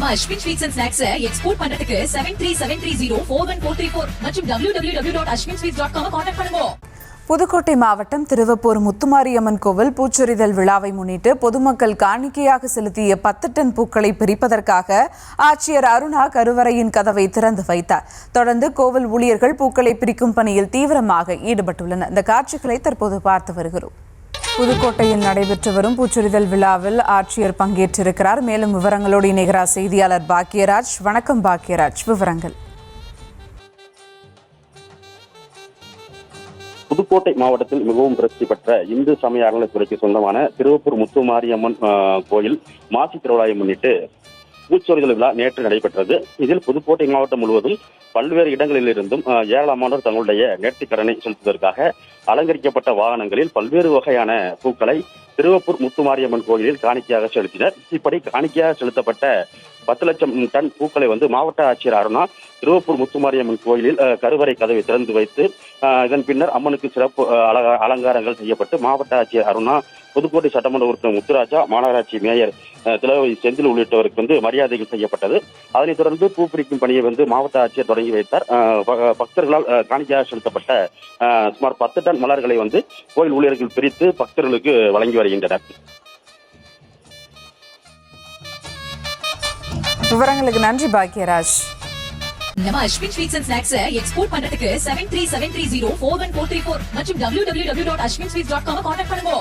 நம்ம Ashwin sweets and snacks export பண்றதுக்கு 7373041434 மற்றும் www.ashwinsweets.com கான்டாக்ட் பண்ணுங்க. புதுக்கோட்டை மாவட்டம் திருவப்பூர் முத்துமாரியம்மன் கோவில் பூச்சொரிதல் விழாவை முன்னிட்டு பொதுமக்கள் காணிக்கையாக செலுத்திய 10 டன் பூக்களை பிரிப்பதற்காக ஆட்சியர் அருணா கருவறையின் கதவை திறந்து வைத்தார். தொடர்ந்து கோவில் ஊழியர்கள் பூக்களை பிரிக்கும் பணியில் தீவிரமாக ஈடுபட்டுள்ளனர். இந்த காட்சிகளை தற்போது பார்த்து வருகிறோம். புதுக்கோட்டையில் நடைபெற்று வரும் பூச்சொரிதல் விழாவில் ஆட்சியர் பங்கேற்றிருக்கிறார். மேலும் விவரங்களோடு இணைகிறார் செய்தியாளர் பாக்கியராஜ். வணக்கம் பாக்கியராஜ், விவரங்கள். புதுக்கோட்டை மாவட்டத்தில் மிகவும் பிரசித்தி பெற்ற இந்து சமய அறநிலைத்துறைக்கு சொந்தமான திருவப்பூர் முத்துமாரியம்மன் கோயில் மாசி திருவிழாவை முன்னிட்டு பூச்சொரிதல் விழா நேற்று நடைபெற்றது. இதில் புதுக்கோட்டை மாவட்டம் முழுவதும் பல்வேறு இடங்களில் இருந்தும் ஏராளமானோர் தங்களுடைய நேர்த்திக்கடனை செலுத்துவதற்காக அலங்கரிக்கப்பட்ட வாகனங்களில் பல்வேறு வகையான பூக்களை திருவப்பூர் முத்துமாரியம்மன் கோயிலில் காணிக்கையாக செலுத்தினர். இப்படி காணிக்கையாக செலுத்தப்பட்ட 10 லட்சம் டன் பூக்களை மாவட்ட ஆட்சியர் அருணா திருவப்பூர் முத்துமாரியம்மன் கோயிலில் கருவறை கதவை திறந்து வைத்து இதன் பின்னர் அம்மனுக்கு சிறப்பு அலங்காரங்கள் செய்யப்பட்டு மாவட்ட ஆட்சியர் அருணா, புதுக்கோட்டை சட்டமன்ற உறுப்பினர் முத்துராஜா, மாநகராட்சி மேயர் திலகவதி செந்தில் உள்ளிட்டவருக்கு மரியாதைகள் செய்யப்பட்டது. அதனைத் தொடர்ந்து பூப்பிரிக்கும் பணியை மாவட்ட ஆட்சியர் தொடங்கி வைத்தார். பக்தர்களால் காணிக்கையாக செலுத்தப்பட்ட சுமார் 10 டன் மலர்களை கோயில் ஊழியர்கள் பிரித்து பக்தர்களுக்கு வழங்கி வருகின்றனர். விவரங்களுக்கு நன்றி பாக்கியராஜ். நம்ம Ashwin sweets and snacks export பண்றதுக்கு 7373041434 மற்றும் www.ashwinsweets.com கான்டாக்ட் பண்ணுங்க.